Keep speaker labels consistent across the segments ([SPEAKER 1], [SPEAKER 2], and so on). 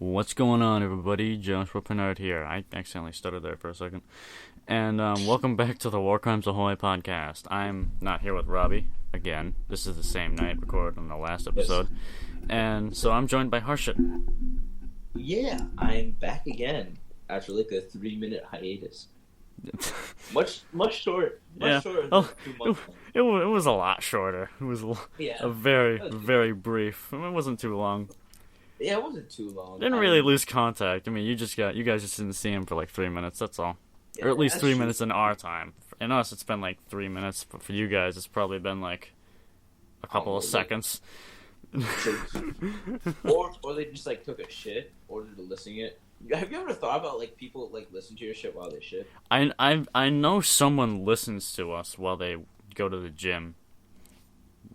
[SPEAKER 1] What's going on, everybody? Joshua Pennard here. I accidentally stuttered there for a second. And welcome back to the War Crimes Ahoy podcast. I'm not here with Robbie again. This is the same night recorded on the last episode. Yes. And so I'm joined by Harshit.
[SPEAKER 2] Yeah, I'm back again after like a 3-minute hiatus. much shorter. Shorter than 2 months.
[SPEAKER 1] It was a lot shorter. It was a very brief. It wasn't too long.
[SPEAKER 2] Yeah, it wasn't too long.
[SPEAKER 1] Didn't really lose contact. I mean, you guys just didn't see him for like 3 minutes. That's all, or at least 3 minutes in our time. In us, it's been like 3 minutes, but for you guys, it's probably been like a couple of seconds.
[SPEAKER 2] or they just like took a shit, or they're listening it. Have you ever thought about like people like listen to your shit while they shit?
[SPEAKER 1] I know someone listens to us while they go to the gym.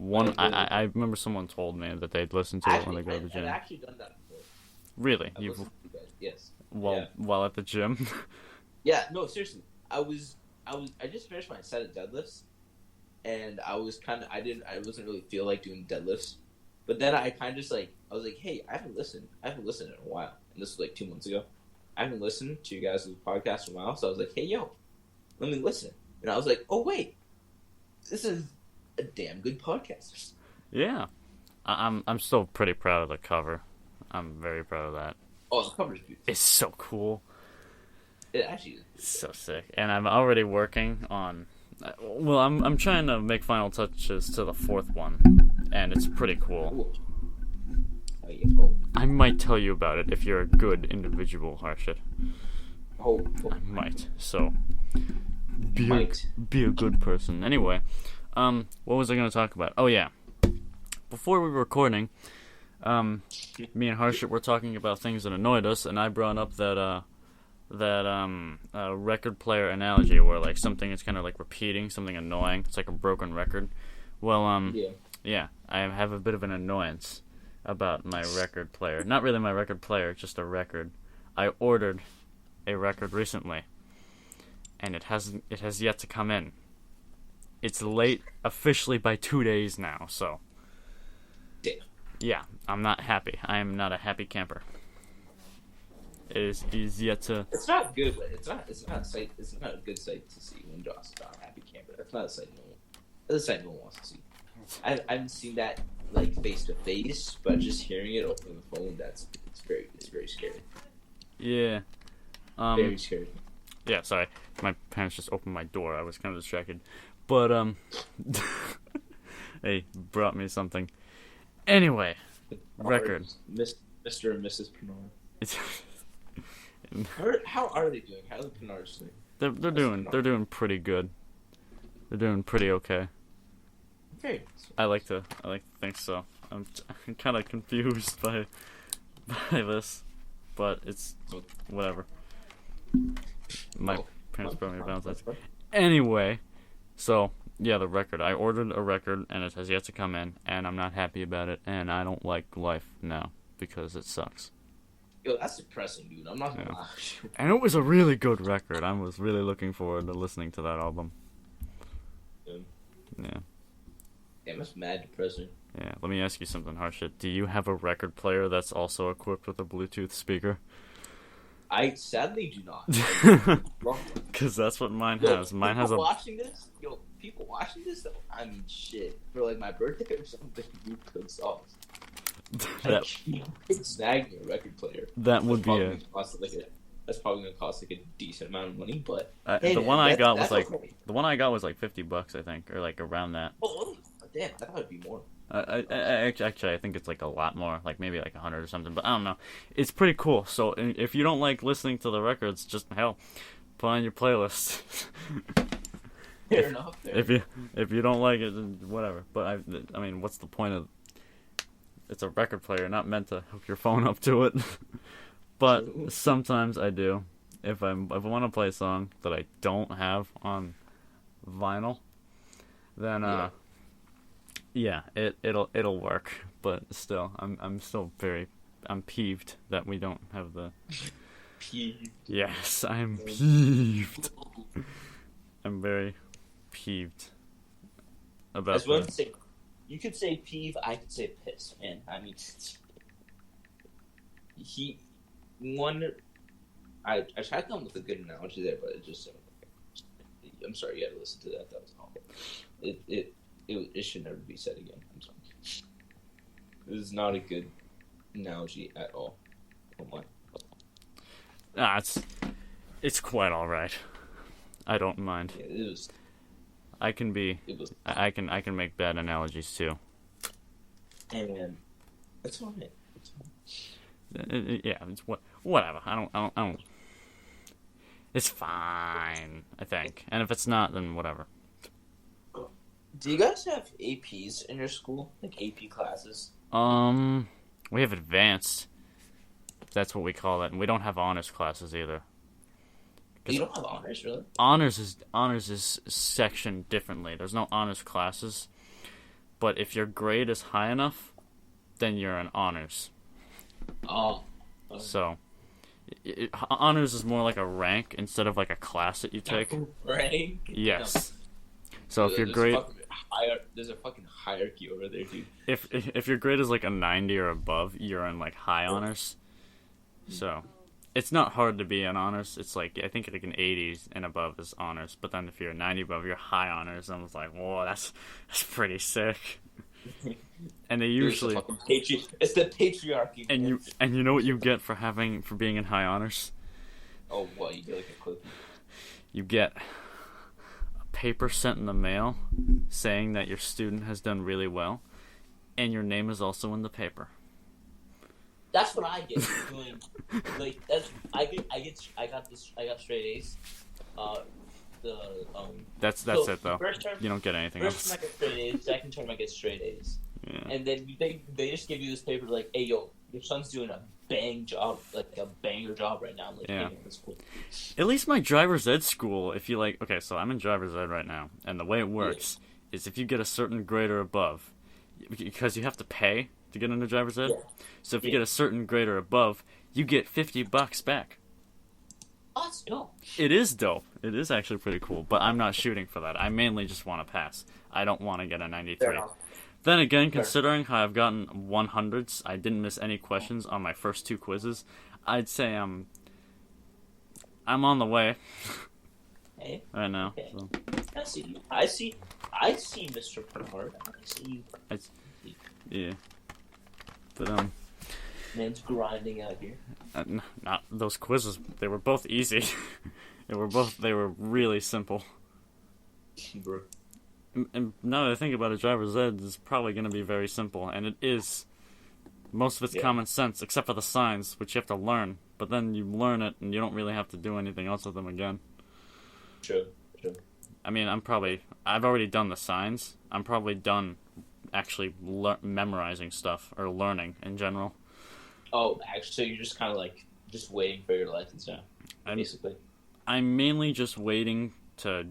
[SPEAKER 1] I remember someone told me that they'd listen to it when they go to the gym.
[SPEAKER 2] I've actually done that before.
[SPEAKER 1] Really?
[SPEAKER 2] Yes.
[SPEAKER 1] While at the gym?
[SPEAKER 2] Yeah. No, seriously. I just finished my set of deadlifts, and I wasn't really feel like doing deadlifts, but then I kind of just like I was like, hey, I haven't listened in a while, and this was like 2 months ago. I haven't listened to you guys' podcast in a while, so I was like, hey, yo, let me listen, and I was like, oh wait, this is a damn good podcast.
[SPEAKER 1] Yeah, I'm still pretty proud of the cover. I'm very proud of that.
[SPEAKER 2] Oh, the cover's beautiful.
[SPEAKER 1] It's so cool.
[SPEAKER 2] It actually is.
[SPEAKER 1] It's so sick. And I'm already working on. Well, I'm trying to make final touches to the fourth one, and it's pretty cool.
[SPEAKER 2] Oh, yeah. Oh.
[SPEAKER 1] I might tell you about it if you're a good individual, Harshit.
[SPEAKER 2] Oh.
[SPEAKER 1] I might. So be a good person. Anyway. What was I going to talk about? Oh, yeah. Before we were recording, me and Harshit were talking about things that annoyed us, and I brought up that record player analogy where, like, something is kind of, like, repeating, something annoying. It's like a broken record. Well, yeah, I have a bit of an annoyance about my record player. Not really my record player, just a record. I ordered a record recently, and it has yet to come in. It's late officially by 2 days now, so yeah, I'm not happy. I am not a happy camper. It is yet to.
[SPEAKER 2] It's not good. It's not a good sight to see when Josh is not a happy camper. That's not a sight no one wants to see. I haven't seen that like face to face, but just hearing it over the phone, it's very scary.
[SPEAKER 1] Yeah.
[SPEAKER 2] Very scary.
[SPEAKER 1] Yeah, sorry. My parents just opened my door. I was kind of distracted. But, they brought me something. Anyway, record.
[SPEAKER 2] Mr. and Mrs. Pennard. How are they doing? How are the Pennards doing?
[SPEAKER 1] They're doing pretty good. They're doing pretty okay.
[SPEAKER 2] Okay.
[SPEAKER 1] I like to think so. I'm kind of confused by this, but it's whatever. My parents brought me a Valentine's. Anyway. So, yeah, the record. I ordered a record, and it has yet to come in, and I'm not happy about it, and I don't like life now, because it sucks.
[SPEAKER 2] Yo, that's depressing, dude. I'm not gonna lie.
[SPEAKER 1] And it was a really good record. I was really looking forward to listening to that album. Yeah.
[SPEAKER 2] Damn, that's mad depressing.
[SPEAKER 1] Yeah, let me ask you something, Harshit. Do you have a record player that's also equipped with a Bluetooth speaker?
[SPEAKER 2] I sadly do not.
[SPEAKER 1] Because that's what mine has. Mine has a...
[SPEAKER 2] People watching this, I mean, shit. For, like, my birthday or something, you could songs. Snag me a record player.
[SPEAKER 1] That would be
[SPEAKER 2] that's probably going to cost, like, a decent amount of money, but...
[SPEAKER 1] The one I got was, like... Okay. The one I got was, like, $50, I think, or, like, around that.
[SPEAKER 2] Oh, damn. I thought it'd be more.
[SPEAKER 1] Actually, I think it's like a lot more, like maybe like 100 or something, but I don't know. It's pretty cool. So if you don't like listening to the records, just put on your playlist.
[SPEAKER 2] Fair enough.
[SPEAKER 1] If you don't like it, then whatever. But I mean, what's the point of? It's a record player, not meant to hook your phone up to it. But sometimes I do. If I want to play a song that I don't have on vinyl, then yeah, it'll work, but still, I'm peeved that we don't have the.
[SPEAKER 2] Peeved.
[SPEAKER 1] Yes, I'm peeved. I'm very peeved about that.
[SPEAKER 2] You could say peeve, I could say piss, man. I mean, one. I tried to come up with a good analogy there, but it just. I'm sorry, you had to listen to that. That was awful. It should never be said again. I'm sorry. This is not a good analogy at all. Oh my.
[SPEAKER 1] It's quite all right. I don't mind.
[SPEAKER 2] Yeah, it was.
[SPEAKER 1] I can make bad analogies too.
[SPEAKER 2] And it's all right.
[SPEAKER 1] Yeah, it's whatever. I don't. It's fine, I think. And if it's not, then whatever.
[SPEAKER 2] Do you guys have APs in your school? Like AP classes?
[SPEAKER 1] We have advanced. That's what we call it, and we don't have honors classes either.
[SPEAKER 2] You don't have honors, really?
[SPEAKER 1] Honors is sectioned differently. There's no honors classes, but if your grade is high enough, then you're in honors.
[SPEAKER 2] Oh. Okay.
[SPEAKER 1] So, honors is more like a rank instead of like a class that you take.
[SPEAKER 2] Rank?
[SPEAKER 1] Yes. So if your grade,
[SPEAKER 2] there's a fucking hierarchy over there, dude.
[SPEAKER 1] If your grade is like a 90 or above, you're in like high honors. So, it's not hard to be in honors. It's like, I think like an 80s and above is honors. But then if you're 90 above, you're high honors. And I was like, whoa, that's pretty sick. And they usually
[SPEAKER 2] it's the patriarchy.
[SPEAKER 1] And you know what you get for being in high honors?
[SPEAKER 2] Oh, what? You get like a cookie?
[SPEAKER 1] You get a paper sent in the mail saying that your student has done really well, and your name is also in the paper.
[SPEAKER 2] That's what I get for doing. Like I got straight A's.
[SPEAKER 1] That's it though. You don't get anything else.
[SPEAKER 2] First term I get straight A's. Second term I get straight A's.
[SPEAKER 1] Yeah.
[SPEAKER 2] And then they just give you this paper like, hey yo, your son's doing a bang job, like a banger job right now. I'm like,
[SPEAKER 1] yeah.
[SPEAKER 2] Hey, that's cool.
[SPEAKER 1] At least my driver's ed school, if you like, okay, so I'm in driver's ed right now, and the way it works is if you get a certain grade or above, because you have to pay to get into driver's ed. Yeah. So if you get a certain grade or above, you get $50 back.
[SPEAKER 2] Oh, that's dope.
[SPEAKER 1] It is dope. It is actually pretty cool, but I'm not shooting for that. I mainly just want to pass. I don't want to get a 93. Then again, considering how I've gotten 100s, I didn't miss any questions on my first 2 quizzes, I'd say I'm on the way.
[SPEAKER 2] Hey.
[SPEAKER 1] Right now.
[SPEAKER 2] Okay.
[SPEAKER 1] So.
[SPEAKER 2] I see you. I see Mr. Bernard. I see you.
[SPEAKER 1] Yeah. But,
[SPEAKER 2] man's grinding out here.
[SPEAKER 1] Not those quizzes. They were both easy. They were really simple.
[SPEAKER 2] Bro.
[SPEAKER 1] And now that I think about it, driver's ed is probably going to be very simple, and it is. Most of it's common sense, except for the signs, which you have to learn. But then you learn it, and you don't really have to do anything else with them again.
[SPEAKER 2] True.
[SPEAKER 1] I mean, I've already done the signs. I'm probably done actually memorizing stuff, or learning in general.
[SPEAKER 2] Oh, actually, so you're just kind of like, just waiting for your license now, basically?
[SPEAKER 1] I'm mainly just waiting to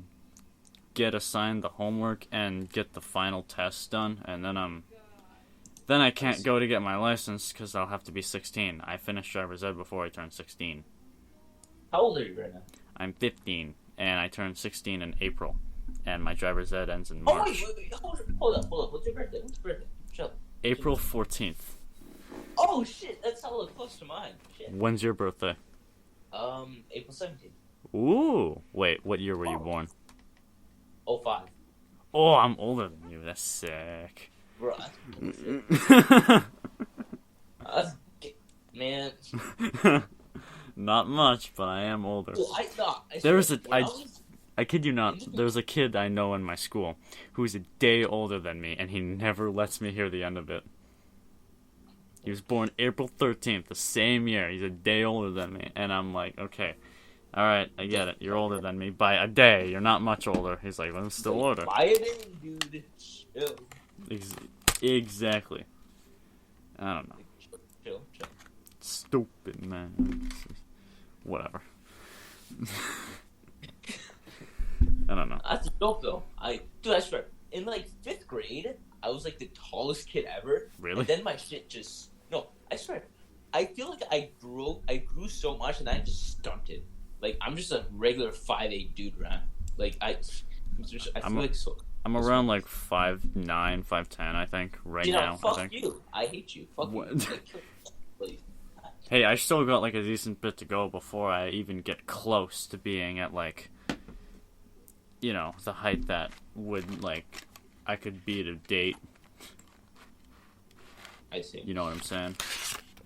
[SPEAKER 1] get assigned the homework and get the final test done, and then I can't go to get my license because I'll have to be 16. I finished driver's ed before I turned 16.
[SPEAKER 2] How old are you right now?
[SPEAKER 1] I'm 15, and I turned 16 in April, and my driver's ed ends in March.
[SPEAKER 2] Oh, wait, hold up. What's your birthday? Chill.
[SPEAKER 1] April 14th.
[SPEAKER 2] Oh, shit, that's hella close to mine. Shit.
[SPEAKER 1] When's your birthday?
[SPEAKER 2] April 17th.
[SPEAKER 1] Ooh. Wait, what year were you born?
[SPEAKER 2] 05.
[SPEAKER 1] Oh, I'm older than you. That's sick.
[SPEAKER 2] Bro, that's man.
[SPEAKER 1] Not much, but I am older.
[SPEAKER 2] Dude,
[SPEAKER 1] I kid you not, there's a kid I know in my school who's a day older than me, and he never lets me hear the end of it. He was born April 13th, the same year. He's a day older than me, and I'm like, okay, alright, I get it. You're older than me by a day. You're not much older. He's like, well, I'm still older.
[SPEAKER 2] By a day, dude. Chill.
[SPEAKER 1] Exactly. I don't know.
[SPEAKER 2] Chill.
[SPEAKER 1] Stupid, man. Whatever. I don't know.
[SPEAKER 2] That's dope, though. I swear, in like 5th grade, I was like the tallest kid ever.
[SPEAKER 1] Really?
[SPEAKER 2] And then my shit just I swear, I feel like I grew so much, and I just stunted. Like I'm just a regular 5'8" dude, right? Like I feel like so.
[SPEAKER 1] I'm around like 5'9", 5'10", I think, right now.
[SPEAKER 2] Fuck you. I hate you. Fuck you.
[SPEAKER 1] Hey, I still got like a decent bit to go before I even get close to being at like, the height that would like I could be at a date.
[SPEAKER 2] I see.
[SPEAKER 1] You know what I'm saying?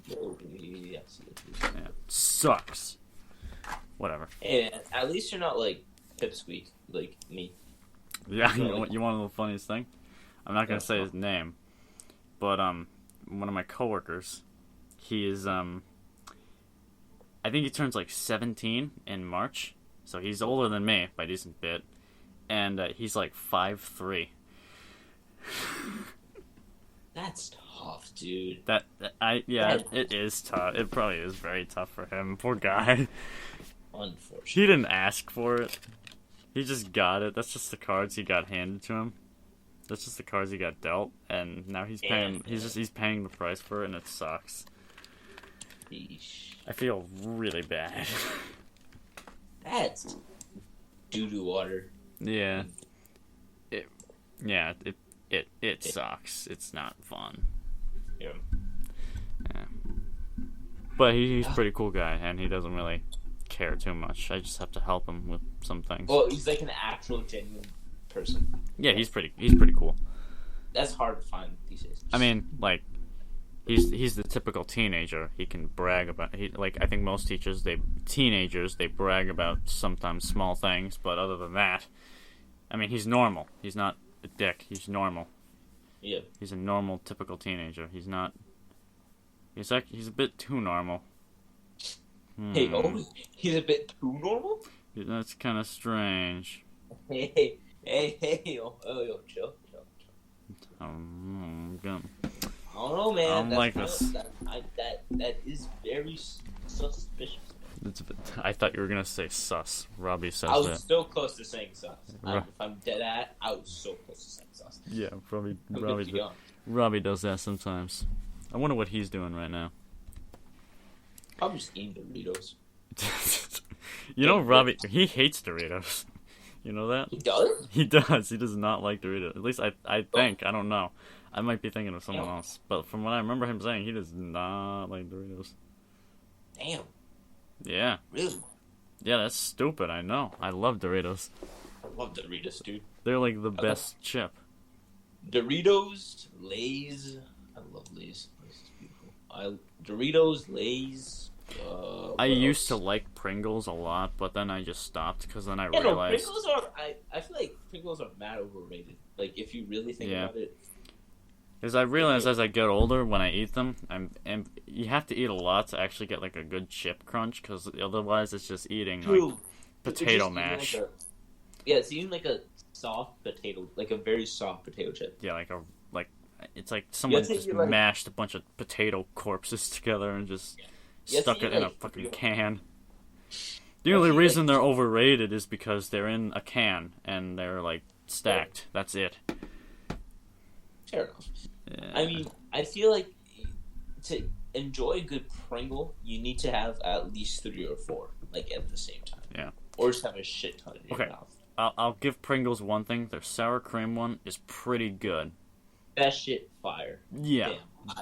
[SPEAKER 2] Yes.
[SPEAKER 1] Yeah. Sucks. Whatever.
[SPEAKER 2] And at least you're not like pipsqueak like me.
[SPEAKER 1] Yeah, you know what? You want to know the funniest thing? I'm not gonna say his name, but one of my coworkers, he is I think he turns like 17 in March, so he's older than me by a decent bit, and he's like 5'3".
[SPEAKER 2] That's tough, dude.
[SPEAKER 1] It is tough. It probably is very tough for him. Poor guy.
[SPEAKER 2] Unfortunately,
[SPEAKER 1] he didn't ask for it. He just got it. That's just the cards he got handed to him. That's just the cards he got dealt, and now he's paying. He's paying the price for it, and it sucks.
[SPEAKER 2] Yeesh.
[SPEAKER 1] I feel really bad.
[SPEAKER 2] That's doo-doo water.
[SPEAKER 1] Yeah. It sucks. It's not fun.
[SPEAKER 2] Yeah.
[SPEAKER 1] But he's a pretty cool guy, and he doesn't really care too much. I just have to help him with some things.
[SPEAKER 2] Well, he's like an actual genuine person.
[SPEAKER 1] Yeah, he's pretty cool.
[SPEAKER 2] That's hard to find these days.
[SPEAKER 1] I mean, like, he's the typical teenager. He can brag about I think most teenagers brag about sometimes small things, but other than that, I mean, he's normal. He's not a dick. He's normal.
[SPEAKER 2] Yeah.
[SPEAKER 1] He's a normal, typical teenager. He's not. He's a bit too normal.
[SPEAKER 2] Hey, he's a bit too normal?
[SPEAKER 1] That's kind of strange.
[SPEAKER 2] Hey, yo, chill.
[SPEAKER 1] I don't know,
[SPEAKER 2] I don't know, man.
[SPEAKER 1] I don't like this.
[SPEAKER 2] That is very suspicious.
[SPEAKER 1] I thought you were gonna say sus. Robbie says
[SPEAKER 2] I was
[SPEAKER 1] that.
[SPEAKER 2] so close to saying sus. If I'm dead at, I was so close to saying sus.
[SPEAKER 1] Yeah, Robbie does that sometimes. I wonder what he's doing right now.
[SPEAKER 2] I'm just eating Doritos.
[SPEAKER 1] Robbie, he hates Doritos. You know that?
[SPEAKER 2] He does?
[SPEAKER 1] He does. He does not like Doritos. At least I think. I don't know. I might be thinking of someone else. But from what I remember him saying, he does not like Doritos.
[SPEAKER 2] Damn.
[SPEAKER 1] Yeah.
[SPEAKER 2] Really?
[SPEAKER 1] Yeah, that's stupid. I know. I love Doritos.
[SPEAKER 2] I love Doritos, dude.
[SPEAKER 1] They're like the best chip.
[SPEAKER 2] Doritos, Lay's. I love Lay's. This is beautiful. Doritos, Lay's.
[SPEAKER 1] I used to like Pringles a lot, but then I just stopped because then I realized.
[SPEAKER 2] Pringles are. I feel like Pringles are mad overrated. Like if you really think about it.
[SPEAKER 1] Because I realized as I get older, when I eat them, and you have to eat a lot to actually get like a good chip crunch. Because otherwise, it's just eating like potato mash.
[SPEAKER 2] It's eating like a soft potato, like a very soft potato chip.
[SPEAKER 1] Yeah, it's like someone just mashed a bunch of potato corpses together and just. Stuck it in a fucking can. The only reason they're overrated is because they're in a can and they're like stacked. That's it.
[SPEAKER 2] Fair enough.
[SPEAKER 1] Yeah.
[SPEAKER 2] I mean, I feel like to enjoy a good Pringle, you need to have at least 3 or 4, like at the same time.
[SPEAKER 1] Yeah.
[SPEAKER 2] Or just have a shit ton in your mouth.
[SPEAKER 1] I'll give Pringles one thing. Their sour cream one is pretty good.
[SPEAKER 2] That shit fire.
[SPEAKER 1] Yeah.
[SPEAKER 2] Damn.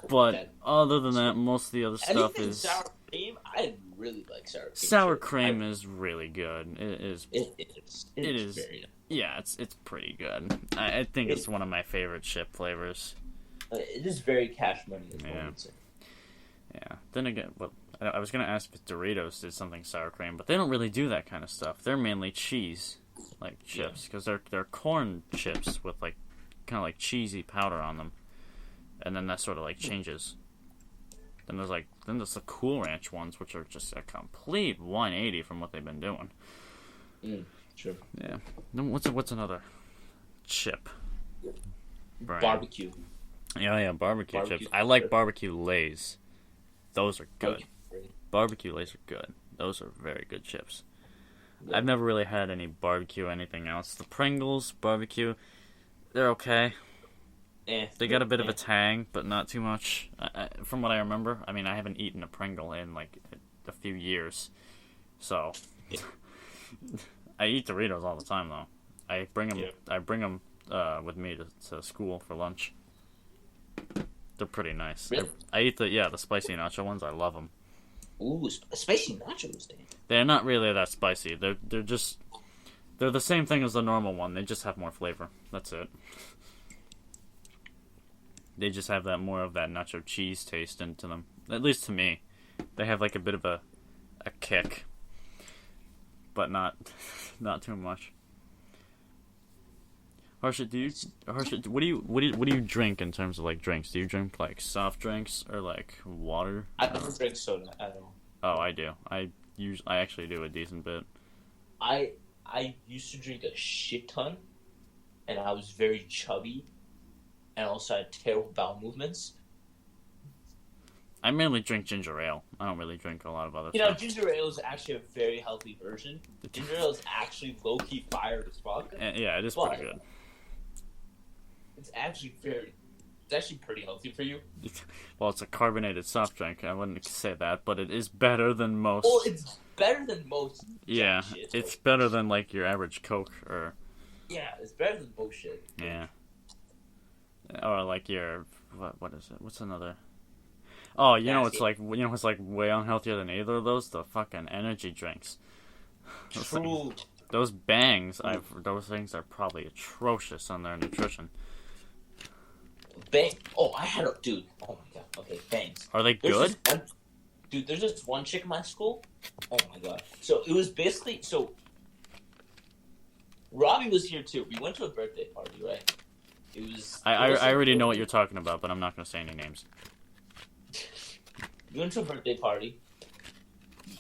[SPEAKER 1] But other than that, most of the other stuff is
[SPEAKER 2] sour cream. I really like sour cream.
[SPEAKER 1] Sour cream is really good. It is.
[SPEAKER 2] It is. Very nice.
[SPEAKER 1] Yeah, it's pretty good. I think it's one of my favorite chip flavors.
[SPEAKER 2] It is very cash money.
[SPEAKER 1] Yeah. Then again, I was gonna ask if Doritos did something sour cream, but they don't really do that kind of stuff. They're mainly cheese, like chips, because they're corn chips with like kind of like cheesy powder on them. And then that sort of like changes. Then there's the Cool Ranch ones, which are just a complete 180 from what they've been doing.
[SPEAKER 2] Sure.
[SPEAKER 1] Yeah. What's another chip? Brand?
[SPEAKER 2] Barbecue.
[SPEAKER 1] Yeah, barbecue chips. I like barbecue Lays. Those are good. Barbecue Lays are good. Those are very good chips. Yeah. I've never really had any barbecue anything else. The Pringles barbecue, they're okay. They got a bit of a tang, but not too much. From what I remember, I mean, I haven't eaten a Pringle in like a few years, so I eat Doritos all the time though. I bring them with me to school for lunch. They're pretty nice.
[SPEAKER 2] Really?
[SPEAKER 1] I eat the spicy nacho ones. I love them.
[SPEAKER 2] Ooh, spicy nachos, damn.
[SPEAKER 1] They're not really that spicy. They're the same thing as the normal one. They just have more flavor. That's it. They just have that more of that nacho cheese taste into them. At least to me. They have like a bit of a kick. But not too much. Harshit, what do you drink in terms of like drinks? Do you drink like soft drinks or like water?
[SPEAKER 2] I don't drink soda at all.
[SPEAKER 1] Oh, I do. I actually do a decent bit.
[SPEAKER 2] I used to drink a shit ton, and I was very chubby, and also had terrible bowel movements.
[SPEAKER 1] I mainly drink ginger ale. I don't really drink a lot of other stuff.
[SPEAKER 2] Ginger ale is actually a very healthy version. Ginger ale is actually low-key fire as fuck.
[SPEAKER 1] Yeah, it is pretty good.
[SPEAKER 2] It's actually pretty healthy for you.
[SPEAKER 1] Well, it's a carbonated soft drink. I wouldn't say that, but it is better than most.
[SPEAKER 2] Well, it's better than most.
[SPEAKER 1] Yeah, it's better than like your average Coke or.
[SPEAKER 2] Yeah, it's better than most shit.
[SPEAKER 1] Yeah. Or like your what is it? What's another? Oh, it's like it's like way unhealthier than either of those. The fucking energy drinks.
[SPEAKER 2] True.
[SPEAKER 1] Those bangs, those things are probably atrocious on their nutrition.
[SPEAKER 2] Bang! Oh, I had a dude. Oh my god. Okay, bangs.
[SPEAKER 1] Are they good?
[SPEAKER 2] Dude, there's just one chick in my school. Oh my god. So it was basically Robbie was here too. We went to a birthday party, right? It was.
[SPEAKER 1] I already know what you're talking about, but I'm not gonna say any names.
[SPEAKER 2] We went to a birthday party.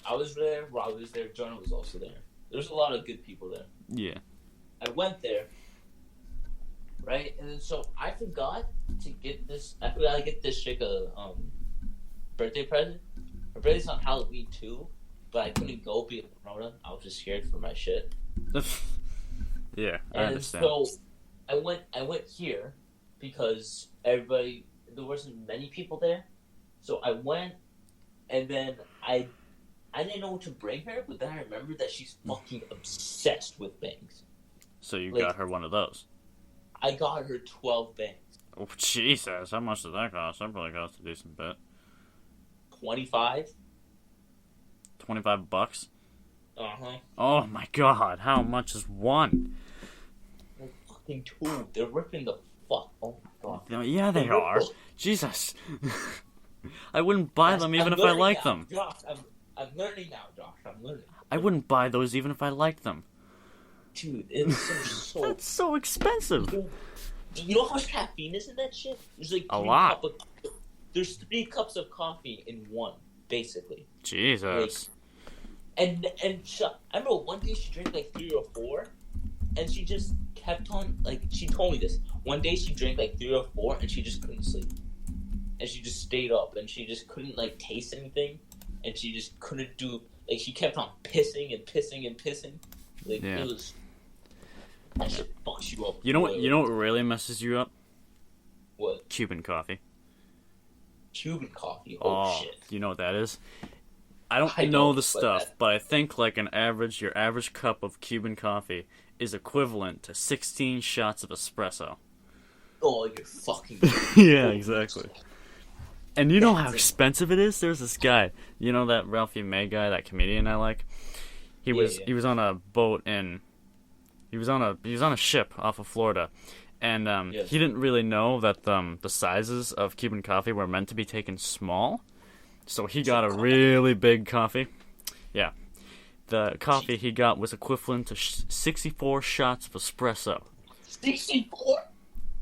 [SPEAKER 2] I was there. Robbie was there. Jonah was also there. There's a lot of good people there.
[SPEAKER 1] Yeah.
[SPEAKER 2] I went there. Right, and then so I forgot to get this. I forgot to get this chick a birthday present. Her birthday's on Halloween too, but I couldn't go because of Corona. I was just scared for my shit.
[SPEAKER 1] Yeah, I understand.
[SPEAKER 2] So I went here because there wasn't many people there. So I went, and then I didn't know what to bring her, but then I remembered that she's fucking obsessed with bangs.
[SPEAKER 1] So you got her one of those.
[SPEAKER 2] I got her 12 bangs.
[SPEAKER 1] Oh, Jesus. How much did that cost? That probably cost a decent bit.
[SPEAKER 2] 25.
[SPEAKER 1] 25 bucks?
[SPEAKER 2] Uh-huh.
[SPEAKER 1] Oh, my God. How much is one?
[SPEAKER 2] They're fucking two. They're ripping the fuck. Oh, my God.
[SPEAKER 1] Yeah, they are. Jesus. I wouldn't buy them even if I liked them.
[SPEAKER 2] Josh, I'm learning now, Josh. I'm learning.
[SPEAKER 1] I wouldn't buy those even if I liked them.
[SPEAKER 2] Dude, it's so...
[SPEAKER 1] That's so expensive.
[SPEAKER 2] Dude, you know how much caffeine is in that shit? There's like
[SPEAKER 1] a lot.
[SPEAKER 2] There's 3 cups of coffee in one, basically.
[SPEAKER 1] Jesus.
[SPEAKER 2] Like, and I remember one day she drank like 3 or 4, and she just kept on, like, she told me this. One day she drank like 3 or 4, and she just couldn't sleep. And she just stayed up, and she just couldn't, like, taste anything, and she just couldn't do, like, she kept on pissing and pissing and pissing. Like,
[SPEAKER 1] yeah.
[SPEAKER 2] It was... That shit fucks you up.
[SPEAKER 1] You know what really messes you up?
[SPEAKER 2] What?
[SPEAKER 1] Cuban coffee.
[SPEAKER 2] Cuban coffee? Oh, shit.
[SPEAKER 1] You know what that is? I don't know the stuff, but I think like your average cup of Cuban coffee is equivalent to 16 shots of espresso.
[SPEAKER 2] Oh, you're fucking...
[SPEAKER 1] Yeah, exactly. And you know how expensive it is? There's this guy, you know that Ralphie May guy, that comedian I like? He was on a boat in... He was on a ship off of Florida, and he didn't really know that the sizes of Cuban coffee were meant to be taken small, so he got a really big coffee. Yeah, the coffee he got was equivalent to 64 shots of espresso.
[SPEAKER 2] 64?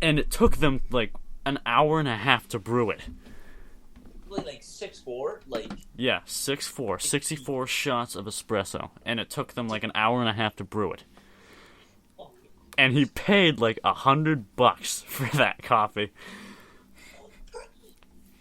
[SPEAKER 1] And it took them like an hour and a half to brew it.
[SPEAKER 2] Like 6'4"? Like...
[SPEAKER 1] Yeah, 6'4", 64 shots of espresso, and it took them like an hour and a half to brew it. And he paid like $100 for that coffee.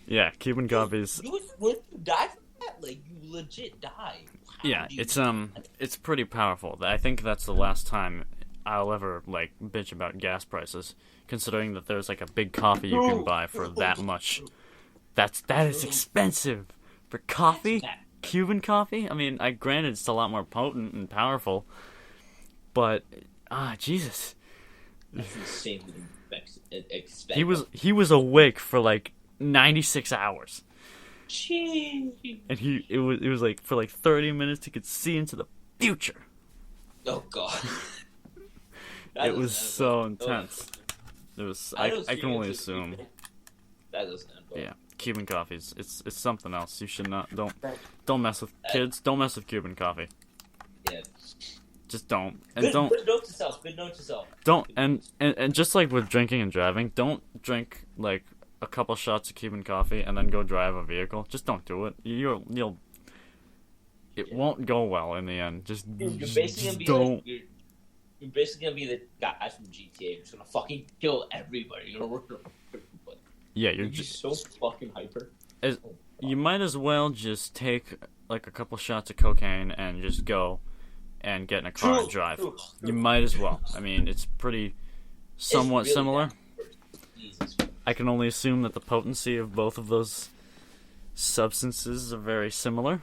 [SPEAKER 1] Yeah, Cuban coffees.
[SPEAKER 2] You would die from that? Like, you legit die.
[SPEAKER 1] Yeah, it's pretty powerful. I think that's the last time I'll ever like bitch about gas prices, considering that there's like a big coffee you can buy for that much. That is expensive for coffee. Cuban coffee. I mean, granted it's a lot more potent and powerful, but Jesus.
[SPEAKER 2] That's insanely expensive.
[SPEAKER 1] He was awake for like 96 hours. And it was like for like 30 minutes he could see into the future.
[SPEAKER 2] Oh god.
[SPEAKER 1] It was so intense. It was I can only assume.
[SPEAKER 2] That doesn't end well.
[SPEAKER 1] Yeah, Cuban coffee it's something else. You should not don't mess with kids. Don't mess with Cuban coffee.
[SPEAKER 2] Yeah.
[SPEAKER 1] Just don't. And don't.
[SPEAKER 2] Good note to self.
[SPEAKER 1] Don't and just like with drinking and driving, don't drink like a couple shots of Cuban coffee and then go drive a vehicle. Just don't do it. It won't go well in the end. Just don't.
[SPEAKER 2] You're basically gonna be the guy from GTA. You're just gonna fucking kill everybody. You're gonna work for everybody.
[SPEAKER 1] Yeah, you're
[SPEAKER 2] just so fucking hyper.
[SPEAKER 1] You might as well just take like a couple shots of cocaine and just go and get in a car and drive. True. You might as well. I mean, it's somewhat really similar. I can only assume that the potency of both of those substances are very similar,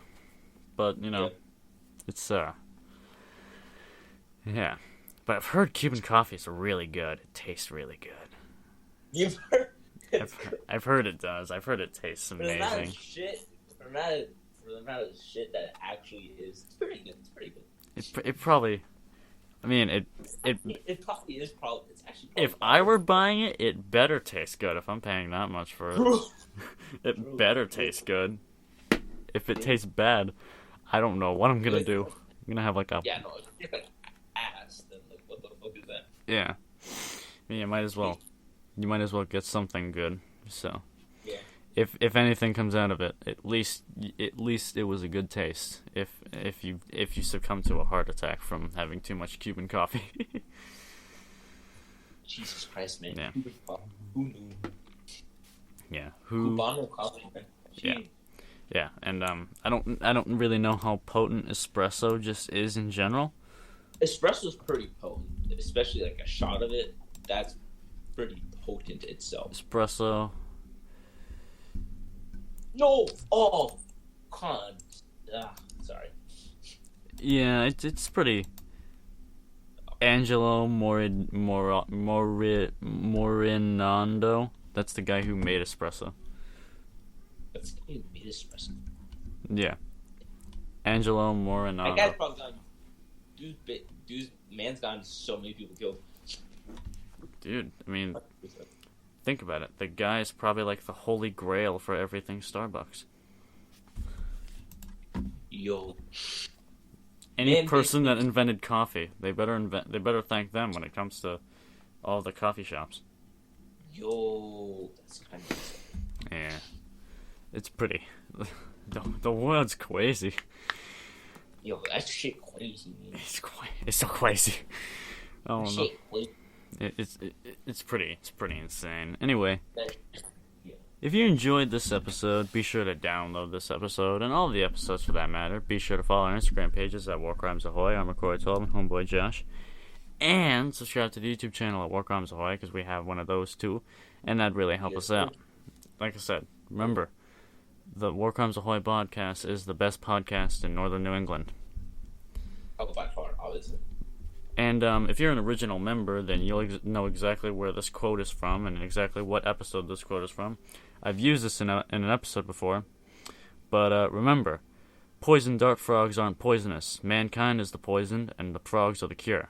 [SPEAKER 1] but it's yeah. But I've heard Cuban coffee is really good. It tastes really good.
[SPEAKER 2] You've heard?
[SPEAKER 1] I've heard it does. I've heard it tastes amazing.
[SPEAKER 2] For the amount of shit that it actually is, it's pretty good. It's pretty good.
[SPEAKER 1] It probably. I mean, it
[SPEAKER 2] probably is. It's actually.
[SPEAKER 1] If I were buying it, it better taste good. If I'm paying that much for it, it better taste good. If it tastes bad, I don't know what I'm gonna do. I'm gonna have like a.
[SPEAKER 2] Yeah, no, if you're gonna ass, then like, what the fuck is that?
[SPEAKER 1] Yeah. I mean, you might as well get something good. So.
[SPEAKER 2] Yeah.
[SPEAKER 1] If anything comes out of it, at least it was a good taste. If you succumb to a heart attack from having too much Cuban coffee.
[SPEAKER 2] Jesus Christ, man!
[SPEAKER 1] Yeah.
[SPEAKER 2] Who knew?
[SPEAKER 1] Yeah.
[SPEAKER 2] Cubano coffee, man.
[SPEAKER 1] Yeah. Yeah, and I don't really know how potent espresso just is in general.
[SPEAKER 2] Espresso's pretty potent, especially like a shot of it. That's pretty potent itself.
[SPEAKER 1] Espresso.
[SPEAKER 2] No! Oh! God. Sorry.
[SPEAKER 1] Yeah, it's pretty... Angelo Morinando. That's the guy who made espresso.
[SPEAKER 2] That's the guy who made espresso?
[SPEAKER 1] Yeah. Angelo Morinando.
[SPEAKER 2] That guy's probably gone... Man's gotten so many people killed.
[SPEAKER 1] Dude, I mean... Think about it. The guy is probably like the holy grail for everything Starbucks.
[SPEAKER 2] Yo.
[SPEAKER 1] Any person that invented coffee, they better thank them when it comes to all the coffee shops.
[SPEAKER 2] Yo, that's kind of insane.
[SPEAKER 1] Yeah. It's pretty. The world's crazy.
[SPEAKER 2] Yo, that shit crazy, man.
[SPEAKER 1] It's so crazy. Oh no.
[SPEAKER 2] Crazy.
[SPEAKER 1] It's pretty insane. Anyway,
[SPEAKER 2] yeah.
[SPEAKER 1] If you enjoyed this episode, be sure to download this episode and all the episodes for that matter. Be sure to follow our Instagram pages at War Crimes Ahoy. I'm McCoy12 and Homeboy Josh. And subscribe to the YouTube channel at War Crimes Ahoy because we have one of those too, and that'd really help us out. Like I said, remember, the War Crimes Ahoy podcast is the best podcast in northern New England.
[SPEAKER 2] Oh, by far, obviously.
[SPEAKER 1] And if you're an original member, then you'll know exactly where this quote is from and exactly what episode this quote is from. I've used this in an episode before. But remember, poison dart frogs aren't poisonous. Mankind is the poison, and the frogs are the cure.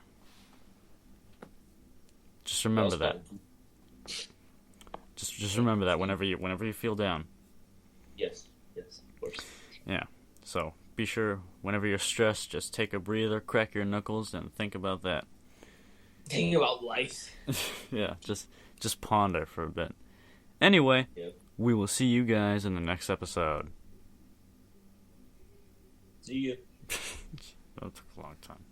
[SPEAKER 1] Just remember that. Just remember that whenever you feel down.
[SPEAKER 2] Yes, of course.
[SPEAKER 1] Yeah, so be sure, whenever you're stressed, just take a breather, crack your knuckles, and think about that.
[SPEAKER 2] Thinking about life.
[SPEAKER 1] Yeah, just ponder for a bit. Anyway, we will see you guys in the next episode.
[SPEAKER 2] See you.
[SPEAKER 1] That took a long time.